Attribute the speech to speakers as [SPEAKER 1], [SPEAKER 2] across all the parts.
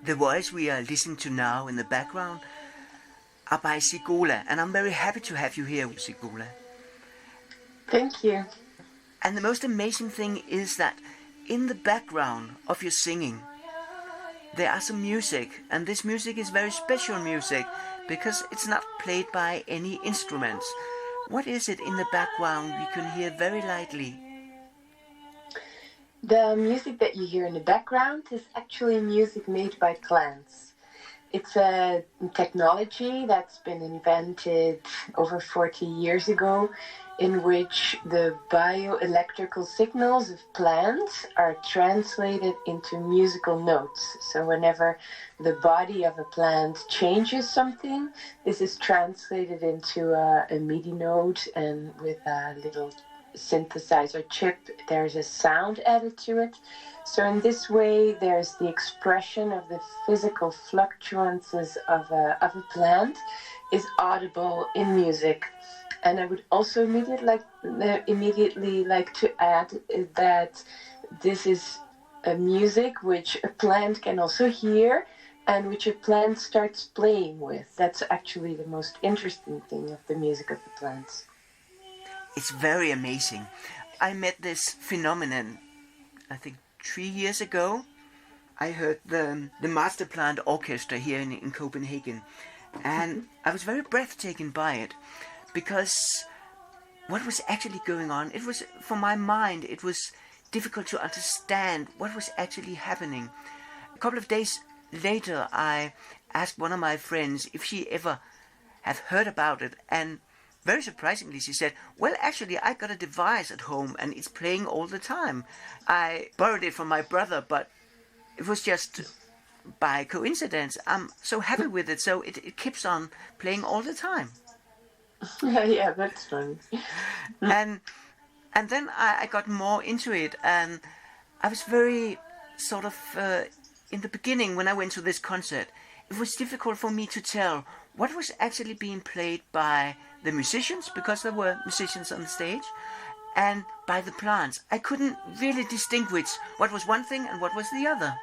[SPEAKER 1] The voice we are listening to now in the background are by Zigola, and I'm very happy to have you here, Zigola.
[SPEAKER 2] Thank you.
[SPEAKER 1] And the most amazing thing is that in the background of your singing, there are some music, and this music is very special music because it's not played by any instruments. What is it in the background you can hear very lightly?
[SPEAKER 2] The music that you hear in the background is actually music made by plants. It's a technology that's been invented over 40 years ago, in which the bioelectrical signals of plants are translated into musical notes. So whenever the body of a plant changes something, this is translated into a MIDI note, and with a little synthesizer chip, there's a sound added to it. So in this way, there's the expression of the physical fluctuances of a plant is audible in music. And I would also immediately like to add that this is a music which a plant can also hear and which a plant starts playing with. That's actually the most interesting thing of the music of the plants.
[SPEAKER 1] It's very amazing. I met this phenomenon, I think 3 years ago. I heard the Master Plant Orchestra here in Copenhagen, and I was very breathtaken by it. Because what was actually going on, it was, for my mind, it was difficult to understand what was actually happening. A couple of days later, I asked one of my friends if she ever had heard about it, and very surprisingly she said, well, actually, I got a device at home and it's playing all the time. I borrowed it from my brother, but it was just by coincidence. I'm so happy with it, so it keeps on playing all the time.
[SPEAKER 2] Yeah, that's fun.
[SPEAKER 1] and then I got more into it, and I was very sort of in the beginning when I went to this concert, it was difficult for me to tell what was actually being played by the musicians, because there were musicians on the stage, and by the plants. I couldn't really distinguish what was one thing and what was the other.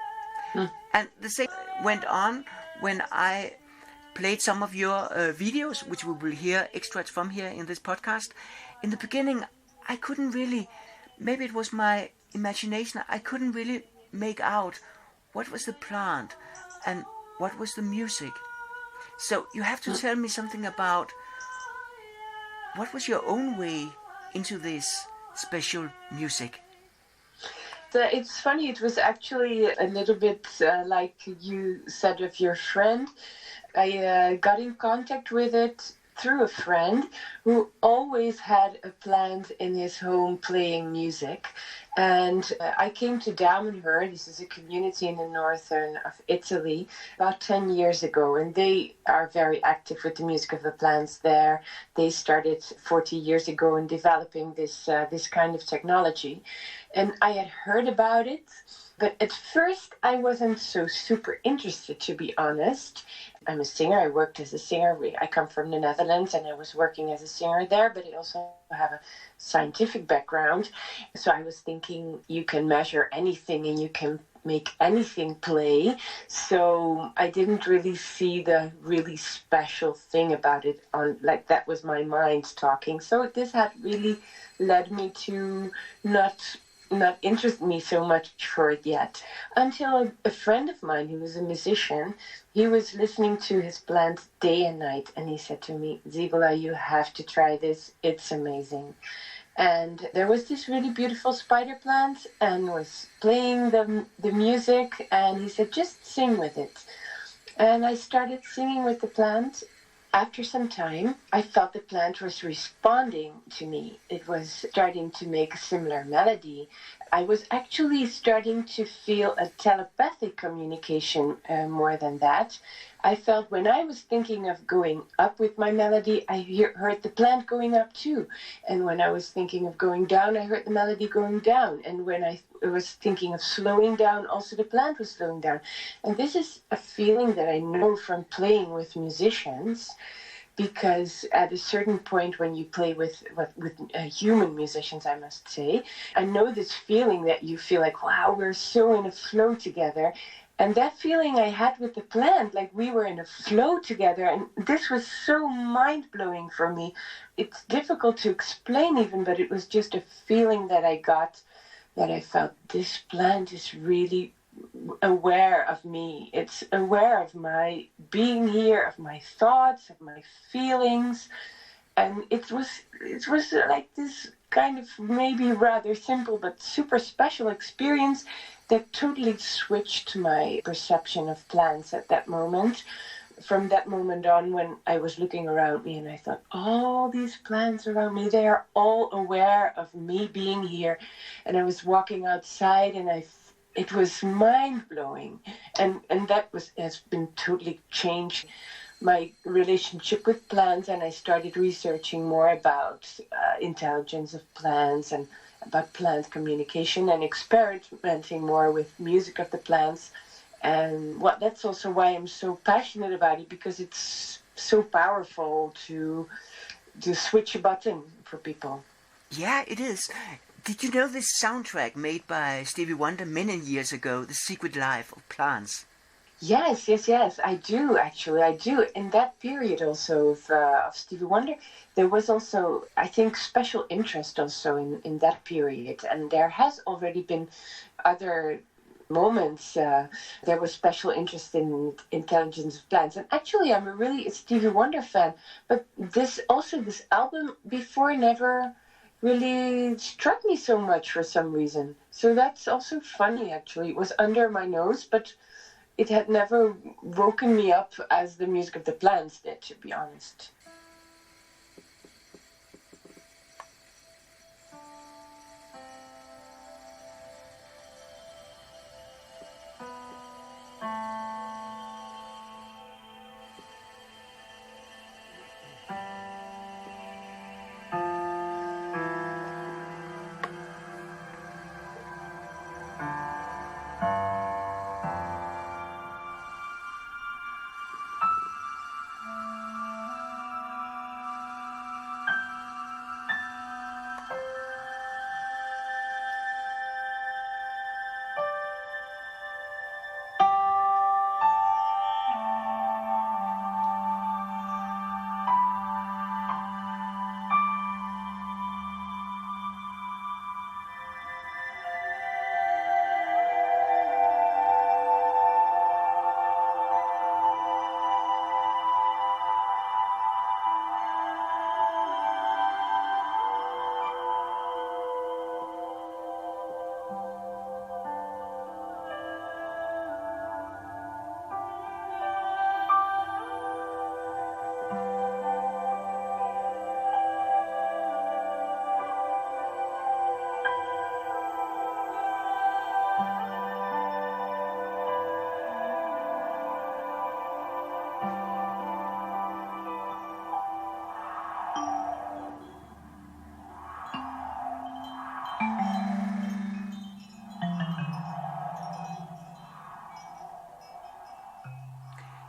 [SPEAKER 1] And the same went on when I played some of your videos, which we will hear extracts from here in this podcast. In the beginning, I couldn't really, maybe it was my imagination, I couldn't really make out what was the plant and what was the music. So you have to tell me something about what was your own way into this special music.
[SPEAKER 2] It's funny, it was actually a little bit like you said of your friend. I got in contact with it through a friend who always had a plant in his home playing music. And I came to Damenhur, this is a community in the northern of Italy, about 10 years ago. And they are very active with the music of the plants there. They started 40 years ago in developing this kind of technology. And I had heard about it, but at first I wasn't so super interested, to be honest. I'm a singer. I worked as a singer. I come from the Netherlands, and I was working as a singer there, but I also have a scientific background. So I was thinking you can measure anything and you can make anything play. So I didn't really see the really special thing about it, like that was my mind talking. So this had really led me to not interest me so much for it yet, until a friend of mine who was a musician, he was listening to his plants day and night, and he said to me, Zigola, you have to try this, it's amazing. And there was this really beautiful spider plant and was playing the music, and he said, just sing with it. And I started singing with the plant. After some time, I felt the plant was responding to me. It was starting to make a similar melody. I was actually starting to feel a telepathic communication more than that. I felt when I was thinking of going up with my melody, I heard the plant going up too. And when I was thinking of going down, I heard the melody going down. And when I was thinking of slowing down, also the plant was slowing down. And this is a feeling that I know from playing with musicians, because at a certain point when you play with human musicians, I must say, I know this feeling that you feel like, wow, we're so in a flow together. And that feeling I had with the plant, like we were in a flow together, and this was so mind-blowing for me. It's difficult to explain even, but it was just a feeling that I got, that I felt this plant is really aware of me. It's aware of my being here, of my thoughts, of my feelings. And it was like this kind of maybe rather simple but super special experience that totally switched my perception of plants at that moment. From that moment on, when I was looking around me and I thought, all these plants around me, they are all aware of me being here. And I was walking outside and it was mind-blowing. And that has been totally changed my relationship with plants, and I started researching more about intelligence of plants and about plant communication and experimenting more with music of the plants. And that's also why I'm so passionate about it, because it's so powerful to switch a button for people.
[SPEAKER 1] Yeah, it is. Did you know this soundtrack made by Stevie Wonder many years ago, The Secret Life of Plants?
[SPEAKER 2] Yes, I do, actually, I do. In that period also of Stevie Wonder, there was also, I think, special interest also in that period. And there has already been other moments, there was special interest in intelligence of plants. And actually, I'm a Stevie Wonder fan, but this album before never really struck me so much for some reason. So that's also funny, actually. It was under my nose, but it had never woken me up as the music of the plants did, to be honest.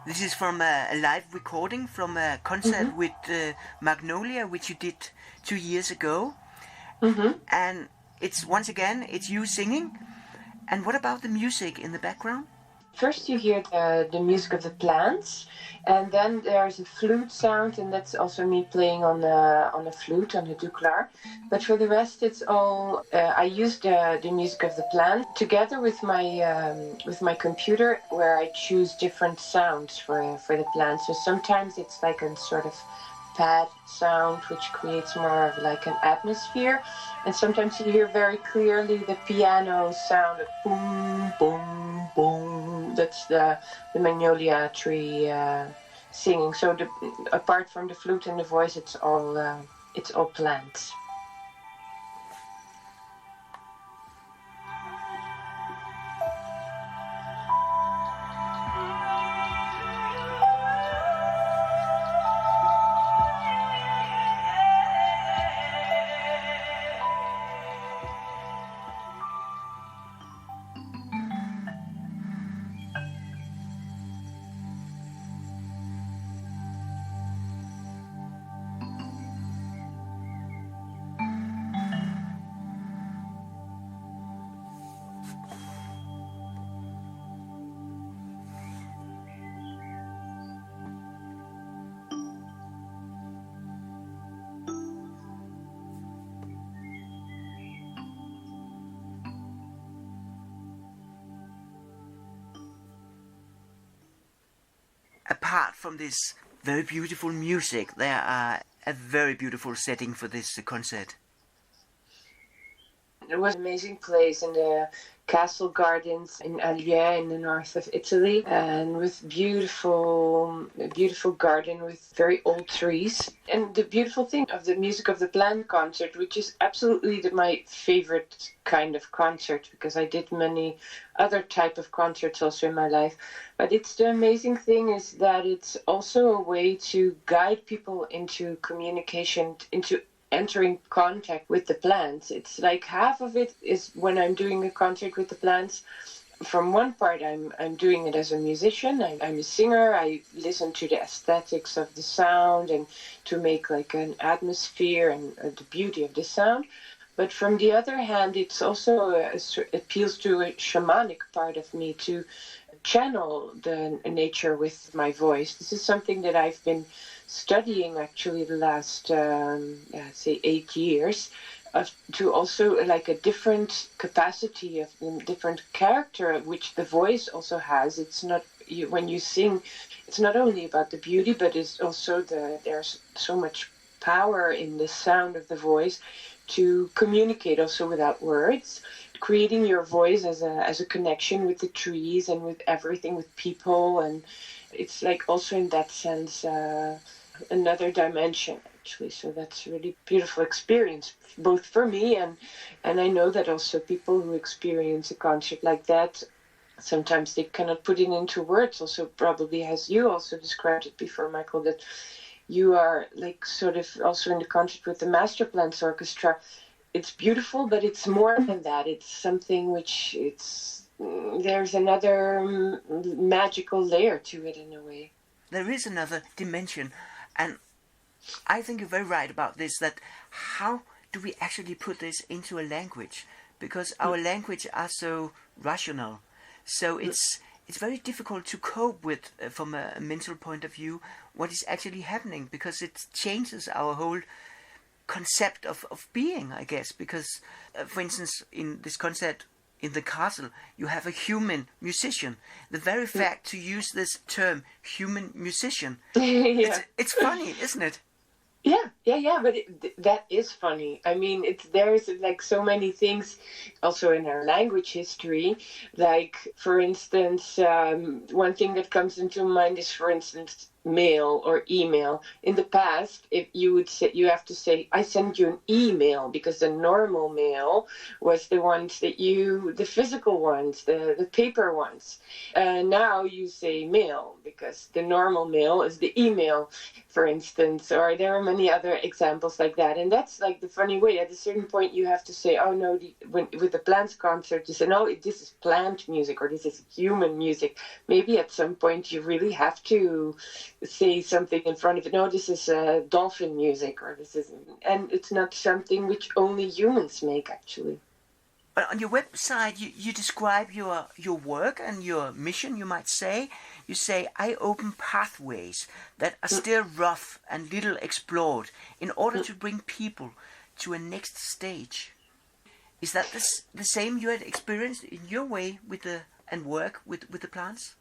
[SPEAKER 1] This is from a live recording from a concert with Magnolia, which you did 2 years ago. And it's it's you singing. And what about the music in the background?
[SPEAKER 2] First you hear the music of the plants, and then there's a flute sound, and that's also me playing on a flute, on a duclar. But for the rest, it's all I use the music of the plant together with my computer, where I choose different sounds for the plant. So sometimes it's like a sort of pad sound, which creates more of like an atmosphere, and sometimes you hear very clearly the piano sound of boom, boom, boom. That's the magnolia tree singing. So apart from the flute and the voice, it's all plants.
[SPEAKER 1] apart from this very beautiful music, there are a very beautiful setting for this concert.
[SPEAKER 2] It was an amazing place in the castle gardens in Allier in the north of Italy, and with a beautiful garden with very old trees. And the beautiful thing of the music of the plant concert, which is absolutely my favorite kind of concert, because I did many other type of concerts also in my life. But it's the amazing thing is that it's also a way to guide people into communication, into entering contact with the plants. It's like half of it is when I'm doing a concert with the plants. From one part, I'm doing it as a musician. I'm a singer. I listen to the aesthetics of the sound and to make like an atmosphere and the beauty of the sound. But from the other hand, it's also appeals to a shamanic part of me to channel the nature with my voice. This is something that I've been studying actually the last, say 8 years, to also like a different capacity of different character, which the voice also has. It's not, when you sing, it's not only about the beauty, but it's also there's so much power in the sound of the voice to communicate also without words, creating your voice as a connection with the trees and with everything, with people. And it's like also in that sense another dimension actually. So that's a really beautiful experience, both for me and I know that also people who experience a concert like that, sometimes they cannot put it into words. Also probably as you also described it before, Michael, that you are like sort of also in the concert with the Master Plants Orchestra. It's beautiful, but it's more than that. It's something which there's another magical layer to it in a way.
[SPEAKER 1] There is another dimension, and I think you're very right about this, that how do we actually put this into a language? Because our language are so rational. So it's very difficult to cope with, from a mental point of view, what is actually happening, because it changes our whole concept of being, I guess. Because, for instance, in this concert in the castle, you have a human musician. The very fact to use this term, human musician, it's funny, isn't it?
[SPEAKER 2] Yeah, but that is funny. I mean, there's like so many things also in our language history. Like, for instance, one thing that comes into mind is, for instance, mail or email. In the past, if you would say, you have to say, I send you an email, because the normal mail was the ones that the physical ones, the paper ones. Now you say mail, because the normal mail is the email, for instance, or there are many other examples like that. And that's like the funny way. At a certain point, you have to say, oh no, with the plants concert, you say, no, this is plant music, or this is human music. Maybe at some point you really have to say something in front of it. No, this is dolphin music, or this is, and it's not something which only humans make actually.
[SPEAKER 1] But on your website, you describe your work and your mission, you might say. You say, I open pathways that are still rough and little explored in order to bring people to a next stage. Is that the same you had experienced in your way and work with the plants?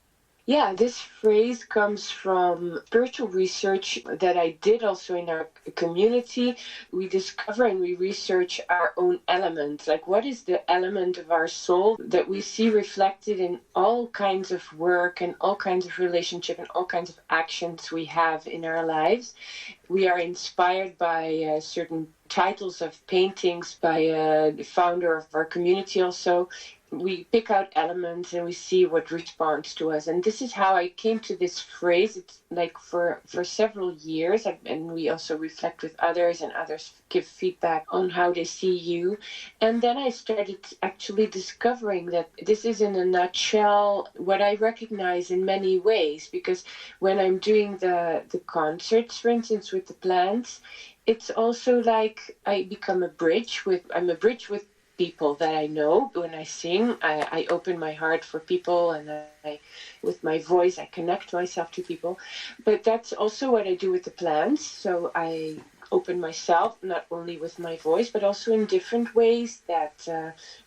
[SPEAKER 2] Yeah, this phrase comes from spiritual research that I did also in our community. We discover and we research our own element. Like, what is the element of our soul that we see reflected in all kinds of work and all kinds of relationship and all kinds of actions we have in our lives? We are inspired by certain titles of paintings by the founder of our community also. We pick out elements and we see what responds to us. And this is how I came to this phrase. It's like for several years, and we also reflect with others, and others give feedback on how they see you. And then I started actually discovering that this is in a nutshell what I recognize in many ways, because when I'm doing the concerts, for instance, with the plants, it's also like I become a bridge with people that I know. When I sing, I open my heart for people, and with my voice, I connect myself to people. But that's also what I do with the plants. So I open myself, not only with my voice, but also in different ways that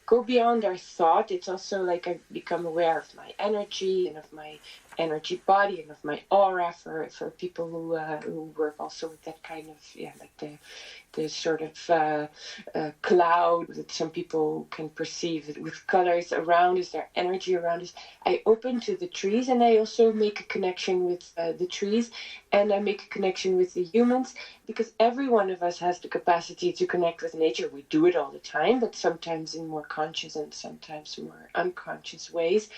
[SPEAKER 2] go beyond our thought. It's also like I become aware of my energy and of my energy body and of my aura for people who work also with that kind of like the sort of cloud that some people can perceive with colors around us, their energy around us. I open to the trees, and I also make a connection with the trees, and I make a connection with the humans, because every one of us has the capacity to connect with nature. We do it all the time, but sometimes in more conscious and sometimes more unconscious ways.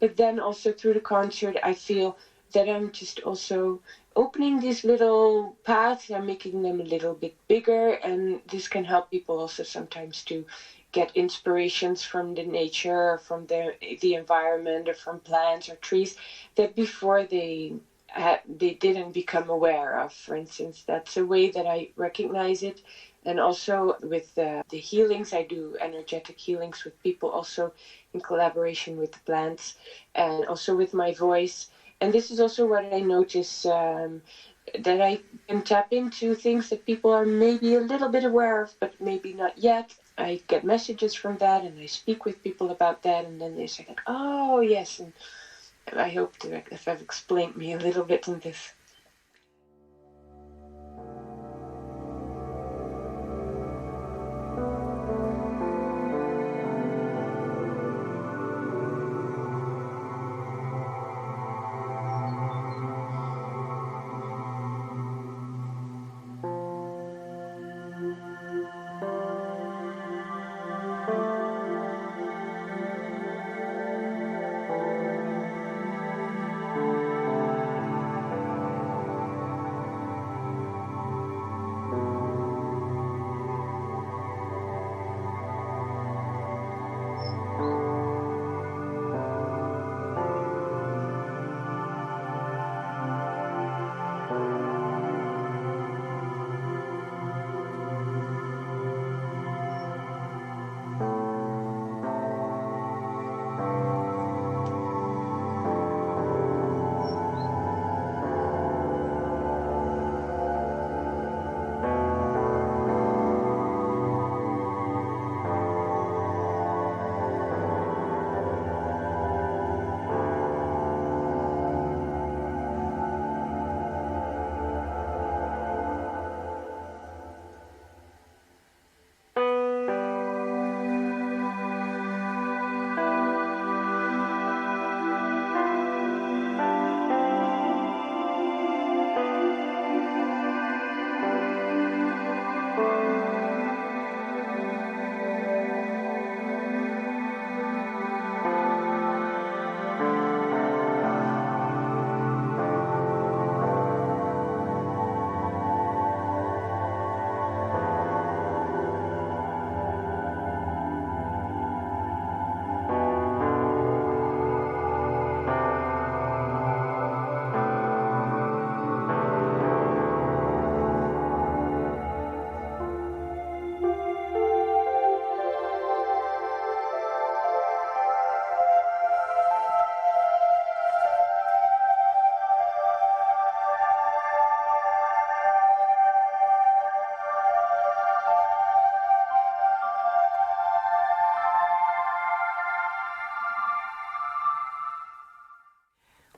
[SPEAKER 2] But then also through the concert, I feel that I'm just also opening these little paths. I'm making them a little bit bigger, and this can help people also sometimes to get inspirations from the nature, from the environment, or from plants or trees that before they didn't become aware of. For instance, that's a way that I recognize it. And also with the healings, I do energetic healings with people, also in collaboration with the plants, and also with my voice. And this is also what I notice, that I can tap into things that people are maybe a little bit aware of, but maybe not yet. I get messages from that, and I speak with people about that, and then they say, like, oh, yes. And I hope to have explained me a little bit on this.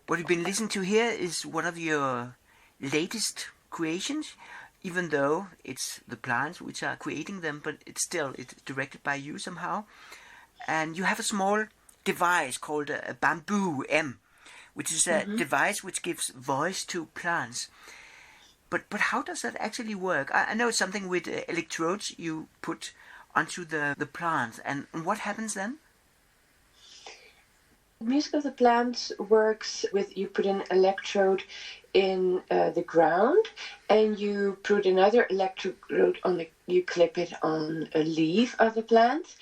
[SPEAKER 1] What you've been listening to here is one of your latest creations, even though it's the plants which are creating them, but it's directed by you somehow. And you have a small device called a bamboo M, which is a device which gives voice to plants. But how does that actually work? I know it's something with electrodes you put onto the plants, and what happens then?
[SPEAKER 2] Music of the plants works with, you put an electrode in the ground, and you put another electrode on you clip it on a leaf of the plant,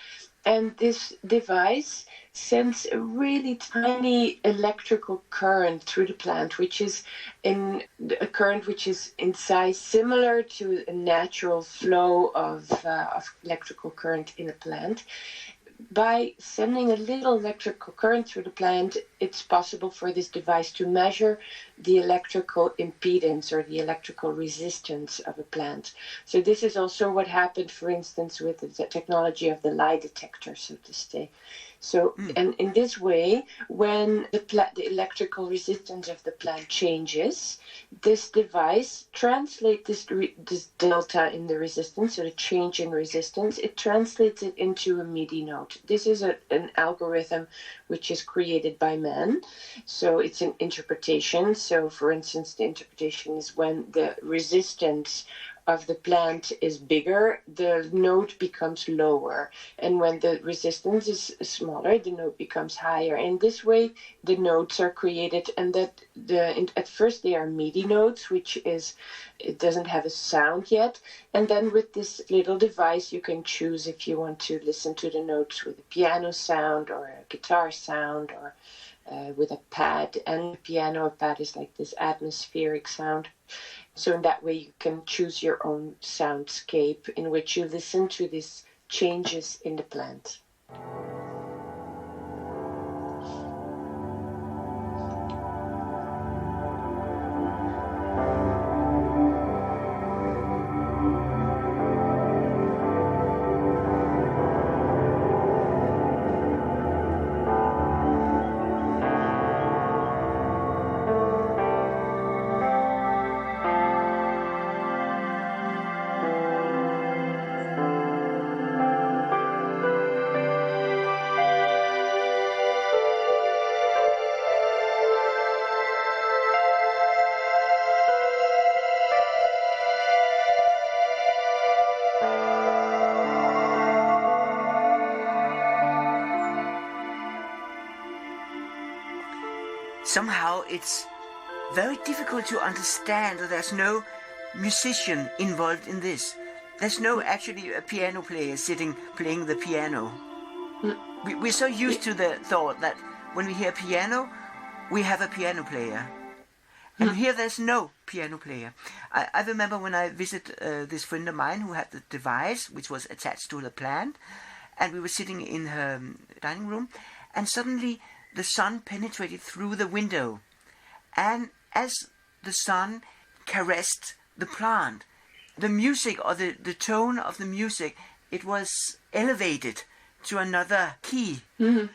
[SPEAKER 2] and this device sends a really tiny electrical current through the plant, which is a current which is in size similar to a natural flow of electrical current in a plant. By sending a little electrical current through the plant, it's possible for this device to measure the electrical impedance or the electrical resistance of a plant. So this is also what happened, for instance, with the technology of the lie detector, so to say. So, and in this way, when the electrical resistance of the plant changes, this device translates this delta in the resistance, so the change in resistance, it translates it into a MIDI note. This is an algorithm which is created by man. So it's an interpretation. So, for instance, the interpretation is when the resistance of the plant is bigger, the note becomes lower. And when the resistance is smaller, the note becomes higher. And this way, the notes are created, and at first they are MIDI notes, it doesn't have a sound yet. And then with this little device, you can choose if you want to listen to the notes with a piano sound or a guitar sound or with a pad. And a pad is like this atmospheric sound. So in that way, you can choose your own soundscape in which you listen to these changes in the plant.
[SPEAKER 1] Somehow it's very difficult to understand that there's no musician involved in this. There's no actually a piano player sitting playing the piano. We're so used to the thought that when we hear piano, we have a piano player. And here there's no piano player. I remember when I visited this friend of mine who had the device which was attached to the plant, and we were sitting in her dining room, and suddenly the sun penetrated through the window, and as the sun caressed the plant, the music or the tone of the music, it was elevated to another key. And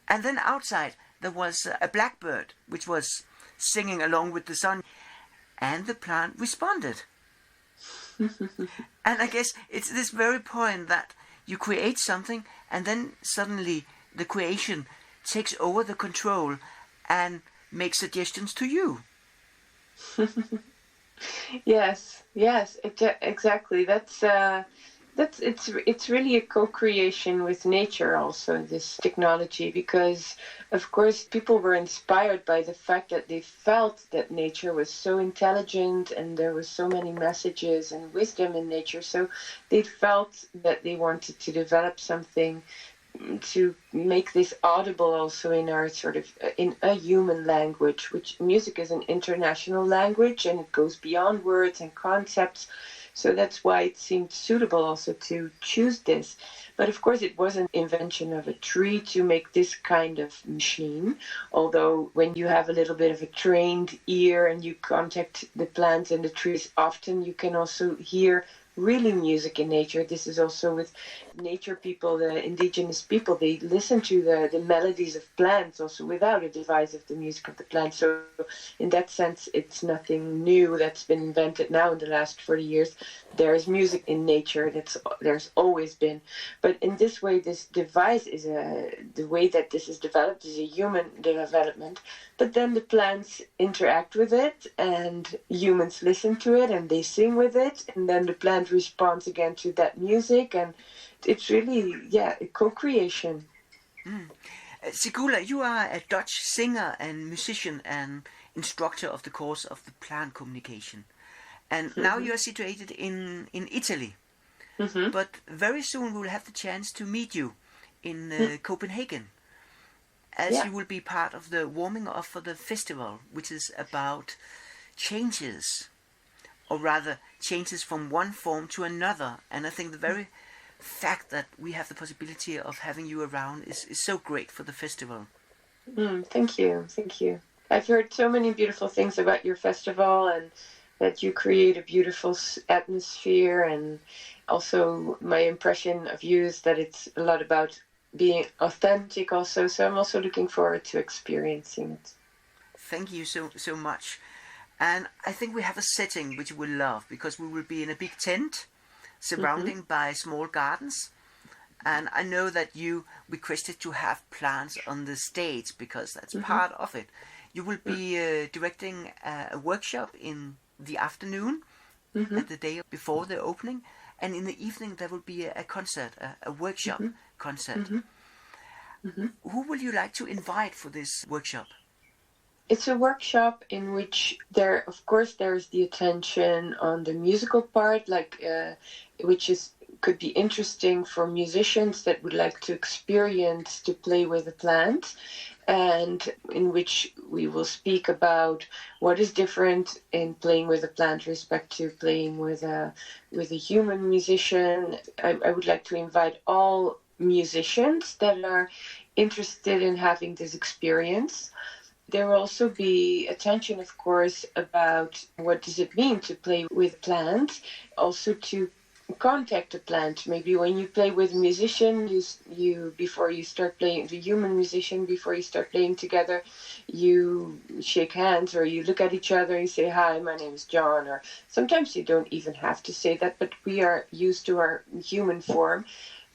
[SPEAKER 1] then outside there was a blackbird which was singing along with the sun, and the plant responded. And I guess it's this very point that you create something, and then suddenly the creation takes over the control and makes suggestions to you.
[SPEAKER 2] Yes, exactly. It's really a co-creation with nature also, this technology, because of course people were inspired by the fact that they felt that nature was so intelligent and there were so many messages and wisdom in nature, so they felt that they wanted to develop something to make this audible also in our in a human language, which music is an international language and it goes beyond words and concepts. So that's why it seemed suitable also to choose this. But of course it was an invention of a tree to make this kind of machine. Although when you have a little bit of a trained ear and you contact the plants and the trees often, you can also hear really music in nature. This is also with nature people, the indigenous people, they listen to the melodies of plants also without a device of the music of the plant. So in that sense, it's nothing new that's been invented now in the last 40 years. There is music in nature, there's always been. But in this way, this device is the way that this is developed is a human development. But then the plants interact with it and humans listen to it and they sing with it. And then the plant responds again to that music. And it's really, a co-creation.
[SPEAKER 1] Zigola, you are a Dutch singer and musician and instructor of the course of the plant communication. And now you are situated in Italy. But very soon we will have the chance to meet you in Copenhagen, as you will be part of the warming up for the festival, which is about changes, or rather changes from one form to another. And I think the very fact that we have the possibility of having you around is so great for the festival.
[SPEAKER 2] Thank you. I've heard so many beautiful things about your festival, and that you create a beautiful atmosphere, and also my impression of you is that it's a lot about being authentic also. So I'm also looking forward to experiencing it.
[SPEAKER 1] Thank you so much. And I think we have a setting which you will love, because we will be in a big tent surrounding by small gardens. And I know that you requested to have plants on the stage because that's part of it. You will be directing a workshop in the afternoon, at the day before the opening, and in the evening there will be a concert, a workshop concert. Who will you like to invite for this workshop?
[SPEAKER 2] It's a workshop in which there's the attention on the musical part, which could be interesting for musicians that would like to experience to play with a plant, and in which we will speak about what is different in playing with a plant respect to playing with a human musician. I would like to invite all musicians that are interested in having this experience. There will also be attention, of course, about what does it mean to play with plants, also to contact a plant. Maybe when you play with a musician, you before you start playing, the human musician, before you start playing together, you shake hands or you look at each other and you say, "Hi, my name is John," or sometimes you don't even have to say that, but we are used to our human form.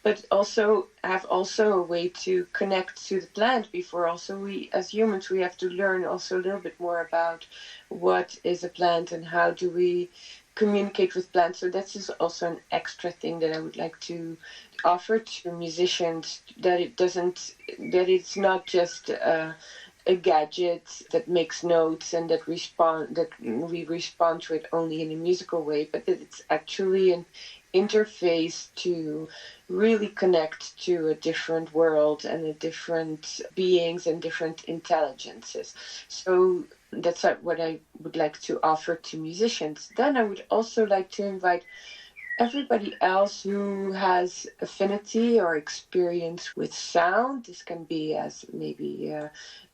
[SPEAKER 2] But also have a way to connect to the plant before also we, as humans, we have to learn also a little bit more about what is a plant and how do we communicate with plants. So that's just also an extra thing that I would like to offer to musicians, that it's not just a gadget that makes notes and that we respond to it only in a musical way, but that it's actually an interface to really connect to a different world and a different beings and different intelligences. So that's what I would like to offer to musicians. Then I would also like to invite everybody else who has affinity or experience with sound. This can be as maybe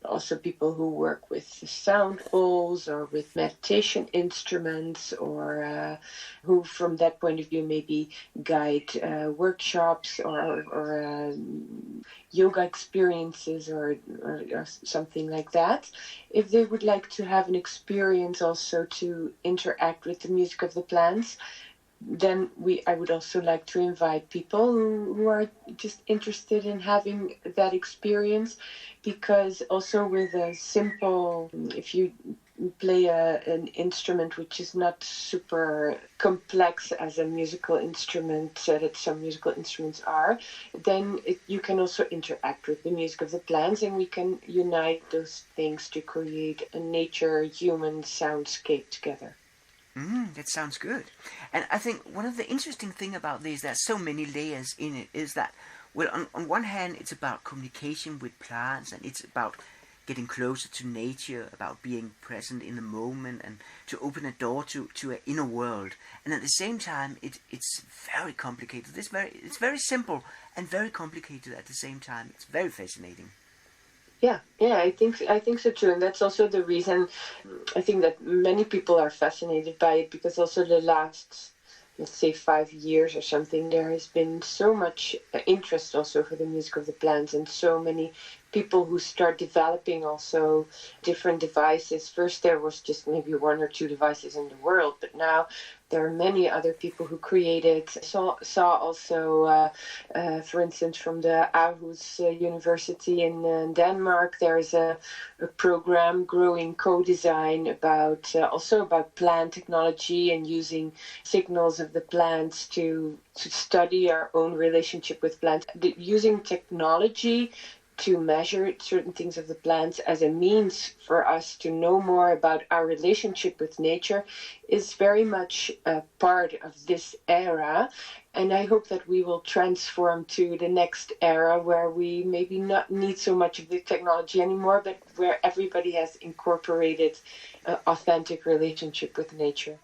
[SPEAKER 2] also people who work with sound bowls or with meditation instruments, or who from that point of view maybe guide workshops or yoga experiences or something like that. If they would like to have an experience also to interact with the music of the plants, then I would also like to invite people who are just interested in having that experience, because also with a simple, if you play an instrument which is not super complex as a musical instrument that some musical instruments are, then you can also interact with the music of the plants, and we can unite those things to create a nature-human soundscape together.
[SPEAKER 1] That sounds good. And I think one of the interesting thing about this, there's so many layers in it, is that, well, on one hand, it's about communication with plants, and it's about getting closer to nature, about being present in the moment, and to open a door to an inner world. And at the same time, it's very complicated. It's very simple and very complicated at the same time. It's very fascinating.
[SPEAKER 2] Yeah, I think so too, and that's also the reason I think that many people are fascinated by it, because also the last, let's say, 5 years or something, there has been so much interest also for the music of the plants, and so many people who start developing also different devices. First there was just maybe 1 or 2 devices in the world, but now there are many other people who created. Saw also, for instance, from the Aarhus University in Denmark, there is a program, Growing Co-Design, about plant technology and using signals of the plants to study our own relationship with plants, using technology to measure certain things of the plants as a means for us to know more about our relationship with nature is very much a part of this era. And I hope that we will transform to the next era where we maybe not need so much of the technology anymore, but where everybody has incorporated an authentic relationship with nature.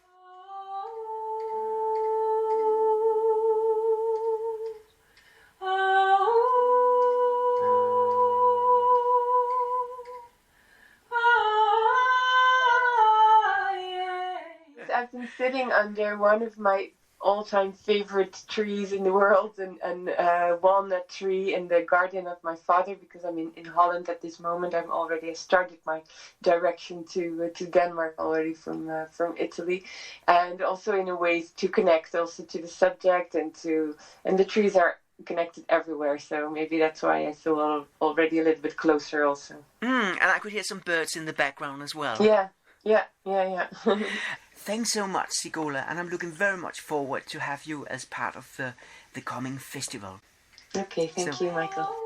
[SPEAKER 2] I've been sitting under one of my all-time favorite trees in the world, and walnut tree in the garden of my father, because I'm in Holland at this moment. I started my direction to Denmark already from Italy, and also in a way to connect also to the subject and the trees are connected everywhere, so maybe that's why I feel already a little bit closer also.
[SPEAKER 1] And I could hear some birds in the background as well.
[SPEAKER 2] Yeah.
[SPEAKER 1] Thanks so much, Zigola, and I'm looking very much forward to have you as part of the coming festival.
[SPEAKER 2] Okay, thank you, Michael.